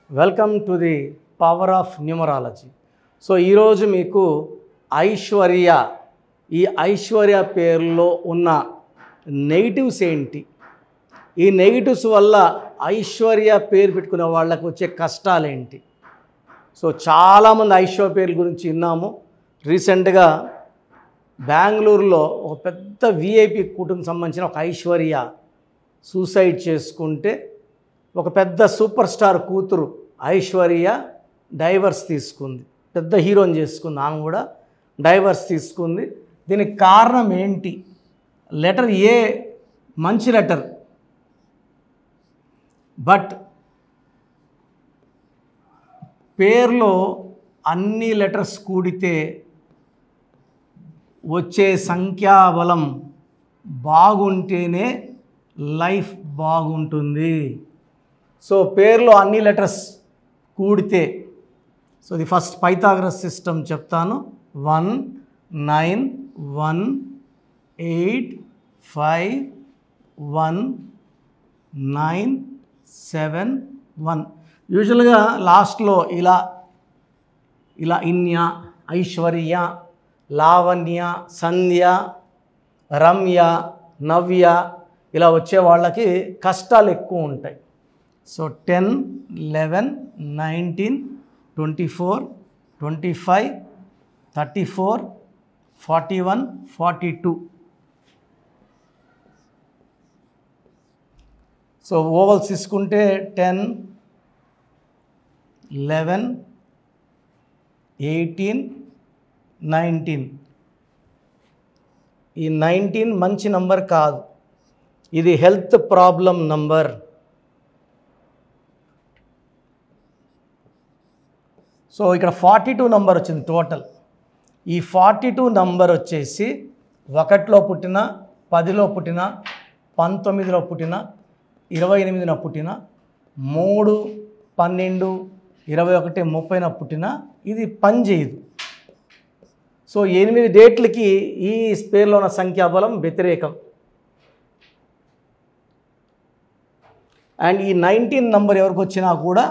Welcome to the power of numerology. So ఈరోజు మీకు ఐశ్వర్య, ఈ ఐశ్వర్య పేరులో ఉన్న నెగిటివ్స్ ఏంటి, ఈ నెగిటివ్స్ వల్ల ఐశ్వర్య పేరు పెట్టుకునే వాళ్ళకు వచ్చే కష్టాలేంటి. సో చాలామంది ఐశ్వర్య పేర్ల గురించి విన్నాము. రీసెంట్గా బెంగళూరులో ఒక పెద్ద విఐపి కుటుంబం సంబంధించిన ఒక ఐశ్వర్య సూసైడ్ చేసుకుంటే, ఒక పెద్ద సూపర్ స్టార్ కూతురు ఐశ్వర్య డైవర్స్ తీసుకుంది. పెద్ద హీరోని చేసుకుంది, ఆమె కూడా డైవర్స్ తీసుకుంది. దీనికి కారణం ఏంటి? లెటర్ ఏ మంచి లెటర్, బట్ పేర్లో అన్ని లెటర్స్ కూడితే వచ్చే సంఖ్యాబలం బాగుంటేనే లైఫ్ బాగుంటుంది. సో పేర్లో అన్ని లెటర్స్ కూడితే, so the first Pythagoras system చెప్తాను. 1 9 1 8 5 1 9 7 1. యూజువల్గా లాస్ట్లో ఇలా ఇన్య, ఐశ్వర్య, లావణ్య, సంధ్య, రమ్య, నవ్య ఇలా వచ్చే వాళ్ళకి కష్టాలు ఎక్కువ ఉంటాయి. సో 10 11 19 24 25 34 41 42. సో ఓవల్స్ తీసుకుంటే 10 11 18 19. ఈ 19 మంచి నంబర్ కాదు, ఇది హెల్త్ ప్రాబ్లం నంబర్. సో ఇక్కడ 42 నంబర్ వచ్చింది టోటల్. ఈ 42 నంబర్ వచ్చేసి 1లో పుట్టిన, 10లో పుట్టిన, 19లో పుట్టిన, 28న పుట్టిన, 3 12 21 30న పుట్టిన ఇది పని చేయదు. సో 8 డేట్లకి ఈ పేర్లో ఉన్న సంఖ్యాబలం వ్యతిరేకం. అండ్ ఈ 19 నంబర్ ఎవరికి వచ్చినా కూడా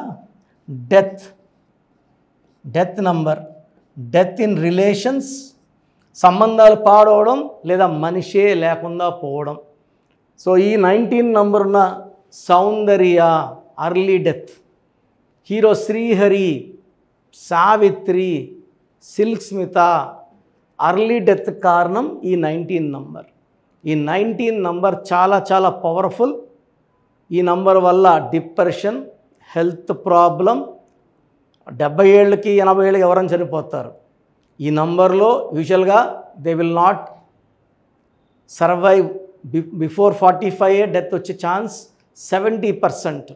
death number, death in relations, సంబంధాలు పాడవడం లేదా మనిషే లేకుండా పోవడం. సో ఈ 19 నంబర్ ఉన్న Soundarya early death, hero Srihari, Savitri, Silk Smitha early death కారణం ఈ 19 నంబర్. ఈ 19 నంబర్ చాలా చాలా పవర్ఫుల్. ఈ నంబర్ వల్ల డిప్రెషన్, హెల్త్ ప్రాబ్లం, 70 ఏళ్ళకి 80 ఏళ్ళకి ఎవరైనా చనిపోతారు. ఈ నంబర్లో యూజువల్గా they will not survive before 45 death వచ్చే ఛాన్స్ 70%.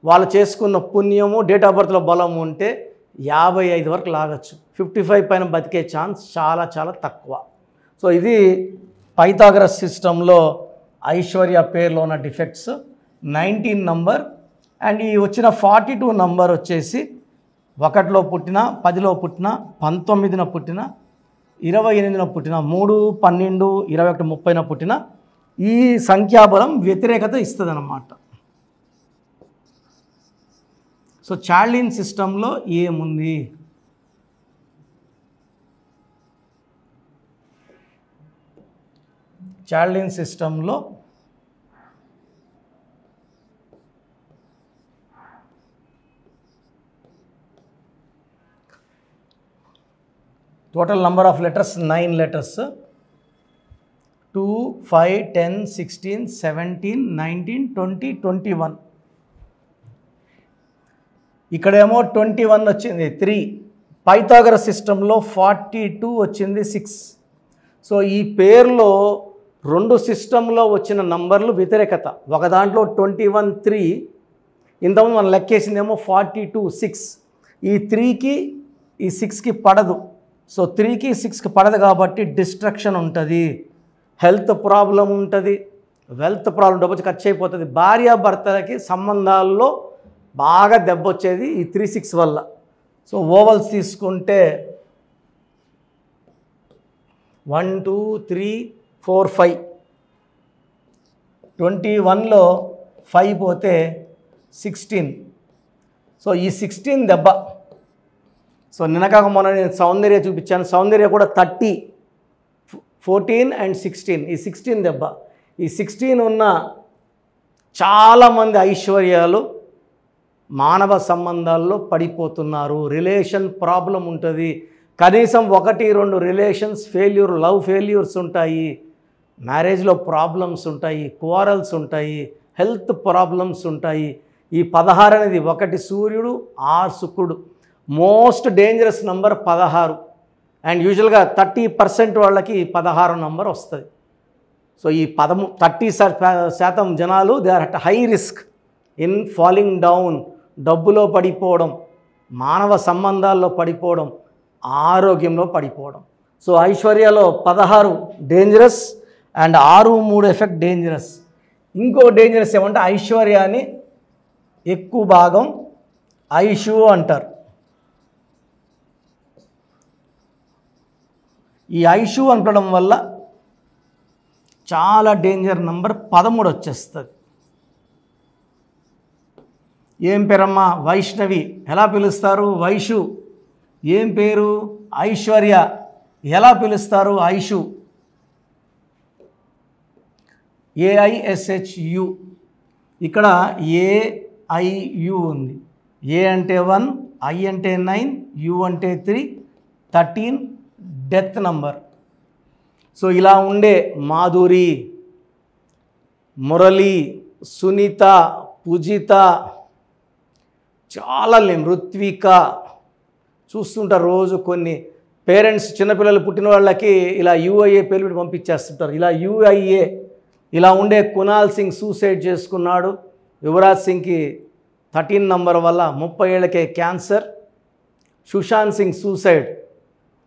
వాళ్ళు చేసుకున్న పుణ్యము, డేట్ ఆఫ్ బర్త్లో బలం ఉంటే 55 వరకు లాగచ్చు. 55 పైన బతికే ఛాన్స్ చాలా చాలా తక్కువ. సో ఇది పైథాగరస్ సిస్టంలో ఐశ్వర్య పేరులో ఉన్న డిఫెక్ట్స్ 19 నంబర్. అండ్ ఈ వచ్చిన 42 నంబర్ వచ్చేసి 1లో పుట్టిన, 10లో పుట్టిన, 19న పుట్టిన, 28న పుట్టిన, 3 12 21 30న పుట్టిన ఈ సంఖ్యాబలం వ్యతిరేకత ఇస్తుంది అన్నమాట. సో చార్లిన్ సిస్టంలో ఏముంది? చార్లిన్ సిస్టంలో total number of letters 9 letters. 2 5 10 16 17 19 20 21. ఇక్కడేమో 21 వచ్చింది 3. పైథాగరస్ సిస్టంలో 42 వచ్చింది 6. సో ఈ పేర్లో 2 సిస్టంలో వచ్చిన నంబర్లు వ్యతిరేకత. ఒక దాంట్లో 21 3, ఇంతకుముందు మనం లెక్కేసిందేమో 42 6. ఈ 3కి ఈ 6కి పడదు. సో 3కి 6కి పడదు కాబట్టి డిస్ట్రక్షన్ ఉంటుంది, హెల్త్ ప్రాబ్లం ఉంటుంది, వెల్త్ ప్రాబ్లం, డబ్బు ఖర్చు అయిపోతుంది. భార్యాభర్తలకి సంబంధాల్లో బాగా దెబ్బ వచ్చేది ఈ 3 6 వల్ల. సో ఓవల్స్ తీసుకుంటే 1 2 3 4 5. 21లో 5 పోతే 16. సో ఈ 16 దెబ్బ. సో నిన్నకాక మొన్న నేను సౌందర్య చూపించాను, సౌందర్య కూడా 30, 14 అండ్ 16, ఈ 16 దెబ్బ. ఈ 16 ఉన్న చాలామంది ఐశ్వర్యాలు మానవ సంబంధాల్లో పడిపోతున్నారు. రిలేషన్ ప్రాబ్లం ఉంటుంది, కనీసం 1-2 రిలేషన్స్ ఫెయిల్యూర్, లవ్ ఫెయిల్యూర్స్ ఉంటాయి, మ్యారేజ్లో ప్రాబ్లమ్స్ ఉంటాయి, క్వారల్స్ ఉంటాయి, హెల్త్ ప్రాబ్లమ్స్ ఉంటాయి. ఈ 16 అనేది 1 సూర్యుడు 6 శుక్రుడు, మోస్ట్ డేంజరస్ నంబర్ 16. అండ్ యూజువల్గా 30% వాళ్ళకి 16 నంబర్ వస్తుంది. సో ఈ 30% జనాలు they are at high risk in falling down, డబ్బులో పడిపోవడం, మానవ సంబంధాల్లో పడిపోవడం, ఆరోగ్యంలో పడిపోవడం. సో ఐశ్వర్యలో 16 డేంజరస్ అండ్ 6-3 ఎఫెక్ట్ డేంజరస్. ఇంకో డేంజరస్ ఏమంటే ఐశ్వర్యాన్ని ఎక్కువ భాగం ఐషు అంటారు. ఈ ఐషు అనడం వల్ల చాలా డేంజర్ నంబర్ 13 వచ్చేస్తుంది. ఏం పేరమ్మా? వైష్ణవి. ఎలా పిలుస్తారు? వైషు. ఏం పేరు? ఐశ్వర్య. ఎలా పిలుస్తారు? ఐషు. AISHU. ఇక్కడ AIU ఉంది. A అంటే 1, I అంటే 9, U అంటే 3, 13 డెత్ నంబర్. సో ఇలా ఉండే మాధురి, మురళి, సునీత, పూజిత, చాలా లేం, ఋత్విక చూస్తుంటారు రోజు. కొన్ని పేరెంట్స్ చిన్నపిల్లలు పుట్టిన వాళ్ళకి ఇలా UIA పేరు పెట్టి పంపించేస్తుంటారు. ఇలా UIA. ఇలా ఉండే కునాల్ సింగ్ సూసైడ్ చేసుకున్నాడు. యువరాజ్ సింగ్కి 13 నంబర్ వల్ల 30 ఏళ్ళకే క్యాన్సర్. సుశాంత్ సింగ్ సూసైడ్.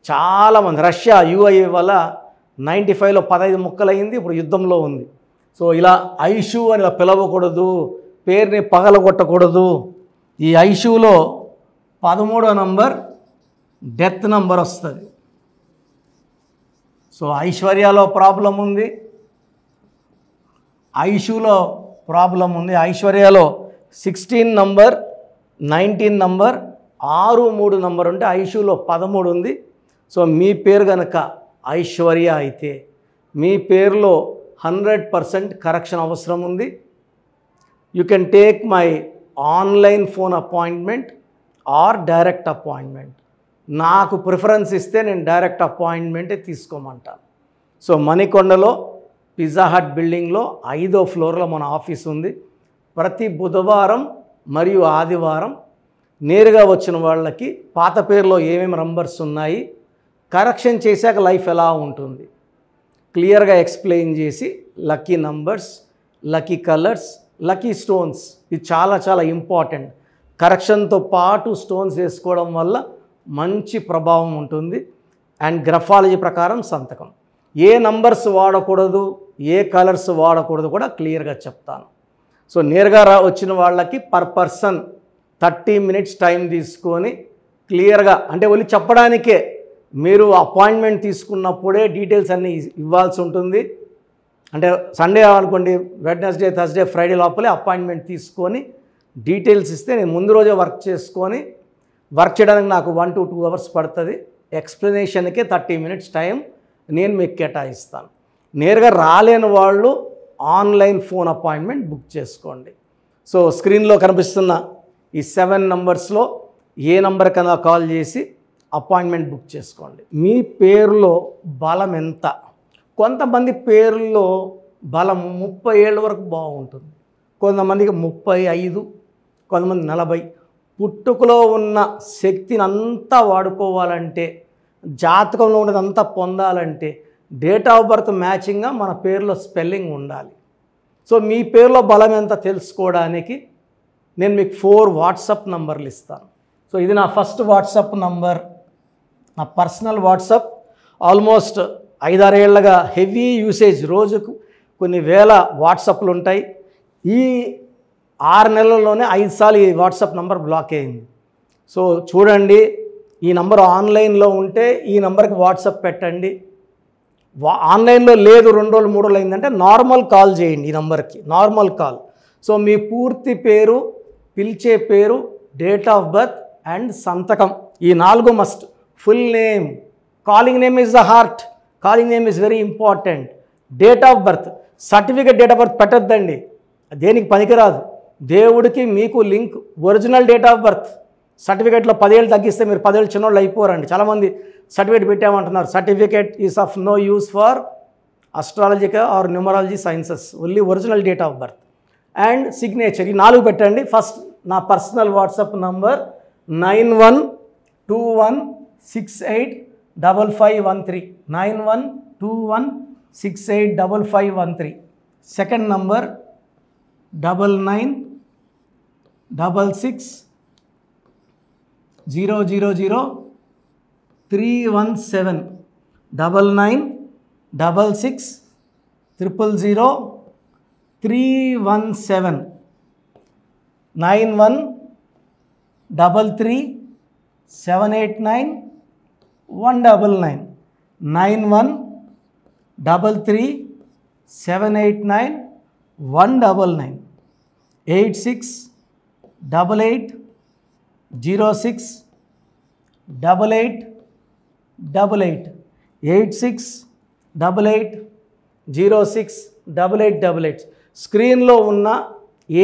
చాలామంది రష్యా UIA వల్ల 95లో 15 ముక్కలైంది, ఇప్పుడు యుద్ధంలో ఉంది. సో ఇలా ఐషు అని ఇలా పిలవకూడదు, పేరుని పగలగొట్టకూడదు. ఈ ఐషులో 13వ నంబర్ డెత్ నంబర్ వస్తుంది. సో ఐశ్వర్యలో ప్రాబ్లం ఉంది, ఐషులో ప్రాబ్లం ఉంది. ఐశ్వర్యలో 16 నంబర్, 19 నంబర్, 6-3 నంబర్ ఉంటే ఐషులో 13 ఉంది. సో మీ పేరు కనుక ఐశ్వర్య అయితే మీ పేరులో 100% కరెక్షన్ అవసరం ఉంది. You can take my online phone appointment are direct appointment. నాకు ప్రిఫరెన్స్ ఇస్తే నేను డైరెక్ట్ అపాయింట్మెంటే తీసుకోమంటాను. సో మణికొండలో పిజ్జా హట్ బిల్డింగ్లో 5వ ఫ్లోర్లో మన ఆఫీస్ ఉంది. ప్రతి బుధవారం మరియు ఆదివారం నేరుగా వచ్చిన వాళ్ళకి పాత పేరులో ఏమేమి నంబర్స్ ఉన్నాయి, కరెక్షన్ చేశాక లైఫ్ ఎలా ఉంటుంది క్లియర్గా ఎక్స్ప్లెయిన్ చేసి, lucky numbers, lucky colours, lucky stones, ఇది చాలా చాలా ఇంపార్టెంట్. కరెక్షన్తో పాటు స్టోన్స్ వేసుకోవడం వల్ల మంచి ప్రభావం ఉంటుంది. అండ్ గ్రఫాలజీ ప్రకారం సంతకం, ఏ నంబర్స్ వాడకూడదు, ఏ కలర్స్ వాడకూడదు కూడా క్లియర్గా చెప్తాను. సో నేరుగా వచ్చిన వాళ్ళకి పర్ పర్సన్ 30 మినిట్స్ టైం తీసుకొని క్లియర్గా, అంటే వాళ్ళు చెప్పడానికే, మీరు అపాయింట్మెంట్ తీసుకున్నప్పుడే డీటెయిల్స్ అన్నీ ఇవ్వాల్సి ఉంటుంది. అంటే సండే అనుకోండి, వెడ్నెస్డే, థర్స్డే, ఫ్రైడే లోపలే అపాయింట్మెంట్ తీసుకొని డీటెయిల్స్ ఇస్తే నేను ముందు రోజే వర్క్ చేసుకొని, వర్క్ చేయడానికి నాకు 1 to 2 అవర్స్ పడుతుంది. ఎక్స్ప్లెనేషన్కే 30 మినిట్స్ టైం నేను మీకు కేటాయిస్తాను. నేరుగా రాలేని వాళ్ళు ఆన్లైన్ ఫోన్ అపాయింట్మెంట్ బుక్ చేసుకోండి. సో స్క్రీన్లో కనిపిస్తున్న ఈ 7 నంబర్స్లో ఏ నంబర్ కన్నా కాల్ చేసి అపాయింట్మెంట్ బుక్ చేసుకోండి. మీ పేరులో బలం ఎంత? కొంతమంది పేరులో బలం 30 ఏళ్ళ వరకు బాగుంటుంది, కొంతమందికి 35, కొంతమంది 40. పుట్టుకలో ఉన్న శక్తిని అంతా వాడుకోవాలంటే, జాతకంలో ఉన్నదంతా పొందాలంటే డేట్ ఆఫ్ బర్త్ మ్యాచింగ్గా మన పేరులో స్పెల్లింగ్ ఉండాలి. సో మీ పేరులో బలం ఎంత తెలుసుకోవడానికి నేను మీకు 4 వాట్సాప్ నంబర్లు ఇస్తాను. సో ఇది నా ఫస్ట్ వాట్సాప్ నంబర్, నా పర్సనల్ వాట్సాప్. ఆల్మోస్ట్ 5-6 ఏళ్ళగా హెవీ యూసేజ్, రోజుకు కొన్ని వేల వాట్సాప్లు ఉంటాయి. ఈ 6 నెలల్లోనే 5 సార్లు ఈ వాట్సాప్ నంబర్ బ్లాక్ అయింది. సో చూడండి, ఈ నంబర్ ఆన్లైన్లో ఉంటే ఈ నంబర్కి వాట్సాప్ పెట్టండి. ఆన్లైన్లో లేదు 2 రోజులు 3 రోజులు అయిందంటే నార్మల్ కాల్ చేయండి ఈ నంబర్కి, నార్మల్ కాల్. సో మీ పూర్తి పేరు, పిలిచే పేరు, డేట్ ఆఫ్ బర్త్ అండ్ సంతకం. ఈ 4 must. Full name, calling name is the heart, calling name is very important. Date of birth, certificate date of birth పెట్టద్దండి, దేనికి పనికిరాదు. దేవుడికి మీకు link original date of birth. సర్టిఫికేట్లో 10 ఏళ్ళు తగ్గిస్తే మీరు 10 ఏళ్ళు చిన్నోళ్ళు అయిపోరండి. చాలామంది సర్టిఫికేట్ పెట్టామంటున్నారు. Certificate is of no use for astrological or numerology sciences, only original date of birth and signature. ఈ 4 పెట్టండి. ఫస్ట్ నా personal WhatsApp number 9121685513, 9121685513. Second number 9966000317, 9966000317, 9133789199, 9133789199, 8688068888, 8688068888. స్క్రీన్లో ఉన్న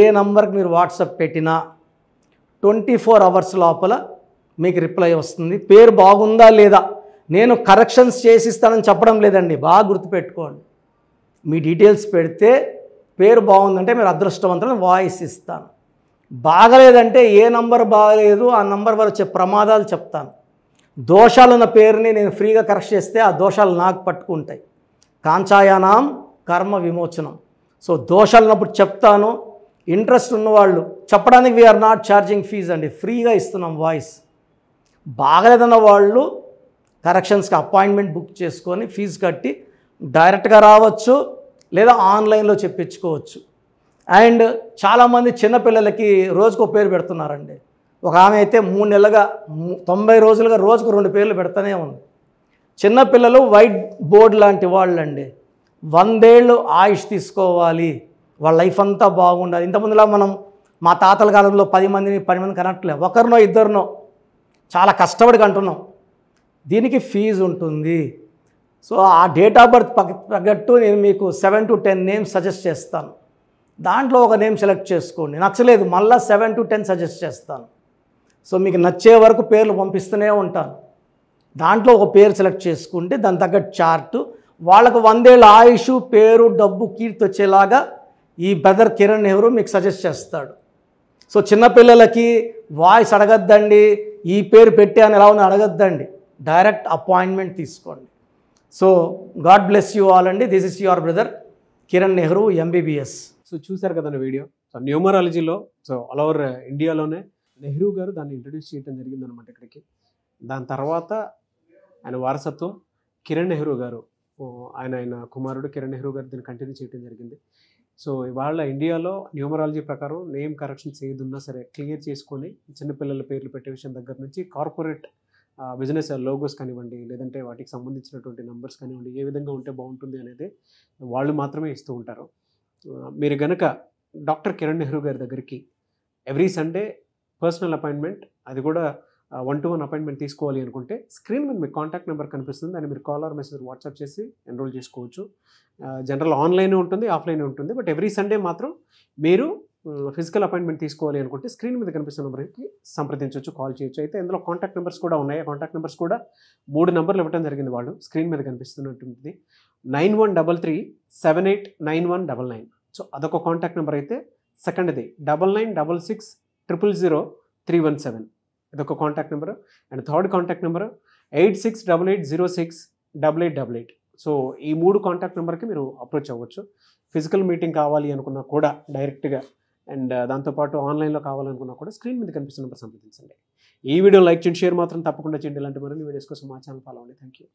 ఏ నంబర్కి మీరు వాట్సాప్ పెట్టినా 24 అవర్స్ లోపల మీకు రిప్లై వస్తుంది. పేరు బాగుందా లేదా, నేను కరెక్షన్స్ చేసిస్తానని చెప్పడం లేదండి, బాగా గుర్తుపెట్టుకోండి. మీ డీటెయిల్స్ పెడితే పేరు బాగుందంటే మీరు అదృష్టవంతులను వాయిస్ ఇస్తాను. బాగలేదంటే ఏ నంబర్ బాగలేదు ఆ నంబర్ వల్ల వచ్చే ప్రమాదాలు చెప్తాను. దోషాలున్న పేరుని నేను ఫ్రీగా కరెక్ట్ చేస్తే ఆ దోషాలు నాకు పట్టుకుంటాయి. కాంచాయానాం కర్మ విమోచనం. సో దోషాలు ఉన్నప్పుడు చెప్తాను. ఇంట్రెస్ట్ ఉన్నవాళ్ళు చెప్పడానికి వీఆర్ నాట్ ఛార్జింగ్ ఫీజ్ అండి, ఫ్రీగా ఇస్తున్నాం వాయిస్. బాగలేదన్న వాళ్ళు కరెక్షన్స్కి అపాయింట్మెంట్ బుక్ చేసుకొని ఫీజు కట్టి డైరెక్ట్గా రావచ్చు, లేదా ఆన్లైన్లో చెప్పించుకోవచ్చు. అండ్ చాలామంది చిన్నపిల్లలకి రోజుకో పేరు పెడుతున్నారండి. ఒక ఆమె అయితే 3 నెలలుగా 90 రోజులుగా రోజుకు 2 పేర్లు పెడతానే ఉంది. చిన్నపిల్లలు వైట్ బోర్డ్ లాంటి వాళ్ళండి. 100 ఏళ్ళు ఆయుష్ తీసుకోవాలి, వాళ్ళ లైఫ్ అంతా బాగుండాలి. ఇంతకుముందులా మనం మా తాతల కాలంలో 10 మందిని కనట్లే, ఒకరినో ఇద్దరినో చాలా కష్టపడి కంటున్నాం. దీనికి ఫీజు ఉంటుంది. సో ఆ డేట్ ఆఫ్ బర్త్ తగ్గట్టు నేను మీకు 7 to 10 నేమ్స్ సజెస్ట్ చేస్తాను. దాంట్లో ఒక నేమ్ సెలెక్ట్ చేసుకోండి, నచ్చలేదు మళ్ళీ 7 to 10 సజెస్ట్ చేస్తాను. సో మీకు నచ్చే వరకు పేర్లు పంపిస్తూనే ఉంటాను. దాంట్లో ఒక పేరు సెలెక్ట్ చేసుకుంటే దాని తగ్గట్టు చార్టు, వాళ్ళకు 100 ఏళ్ళ ఆయుష్, పేరు, డబ్బు, కీర్తి వచ్చేలాగా ఈ బ్రదర్ కిరణ్ నెహ్రూ మీకు సజెస్ట్ చేస్తాడు. సో చిన్నపిల్లలకి వాయిస్ అడగద్దండి, ఈ పేరు పెట్టాను ఎలా ఉంది అడగద్దండి, డైరెక్ట్ అపాయింట్మెంట్ తీసుకోండి. So God bless you all అండి. This is your brother Kiran Nehru MBBS. So చూశారు కదండి వీడియో. సో న్యూమరాలజీలో సో ఆల్ ఓవర్ ఇండియాలోనే నెహ్రూ గారు దాన్ని ఇంట్రడ్యూస్ చేయడం జరిగిందనమాట ఇక్కడికి. దాని తర్వాత ఆయన వారసత్వం కిరణ్ నెహ్రూ గారు, ఆయన కుమారుడు కిరణ్ నెహ్రూ గారు దీన్ని కంటిన్యూ చేయడం జరిగింది. సో ఇవాళ ఇండియాలో న్యూమరాలజీ ప్రకారం నేమ్ కరెక్షన్స్ ఏదున్నా సరే క్లియర్ చేసుకొని చిన్నపిల్లల పేర్లు పెట్టే విషయం దగ్గర నుంచి కార్పొరేట్ బిజినెస్ లోగోస్ కానివ్వండి, లేదంటే వాటికి సంబంధించినటువంటి నంబర్స్ కానివ్వండి, ఏ విధంగా ఉంటే బాగుంటుంది అనేది వాళ్ళు మాత్రమే ఇస్తూ ఉంటారు. మీరు గనక డాక్టర్ కిరణ్ నెహ్రూ గారి దగ్గరికి ఎవ్రీ సండే పర్సనల్ అపాయింట్మెంట్, అది కూడా 1-to-1 అపాయింట్మెంట్ తీసుకోవాలి అనుకుంటే స్క్రీన్ మీద మీకు కాంటాక్ట్ నెంబర్ కనిపిస్తుంది, దాన్ని మీరు కాల్ ఆర్ మెసేజ్ వాట్సాప్ చేసి ఎన్రోల్ చేసుకోవచ్చు. జనరల్ ఆన్లైన్ ఉంటుంది, ఆఫ్లైన్ ఉంటుంది. బట్ ఎవ్రీ సండే మాత్రం మీరు ఫిజికల్ అపాయింట్మెంట్ తీసుకోవాలి అనుకుంటే స్క్రీన్ మీద కనిపిస్తున్న నెంబర్కి సంప్రదించవచ్చు, కాల్ చేయొచ్చు. అయితే ఇందులో కాంటాక్ట్ నెంబర్స్ కూడా ఉన్నాయి. కాంటాక్ట్ నెంబర్స్ కూడా 3 నెంబర్లు ఇవ్వడం జరిగింది. వాళ్ళు స్క్రీన్ మీద కనిపిస్తున్నట్టుంది 9133789199. సో అదొక కాంటాక్ట్ నెంబర్ అయితే, సెకండ్ది 9966000317, ఇదొక contact number. And third contact number 8688068888. So ఈ 3 కాంటాక్ట్ నెంబర్కి మీరు అప్రోచ్ అవ్వచ్చు. ఫిజికల్ మీటింగ్ కావాలి అనుకున్నా కూడా డైరెక్ట్గా, అండ్ దాంతోపాటు ఆన్లైన్లో కావాలనుకున్నా కూడా స్క్రీన్ మీద కనిపిస్తున్న నెంబర్ సంప్రదించండి. ఈ వీడియో లైక్ చేయండి, షేర్ మాత్రం తప్పకుండా చేయండి. ఇలాంటి మరిన్ని వీడియోస్ కోసం మా ఛానల్ ఫాలో అవ్వండి. Thank you.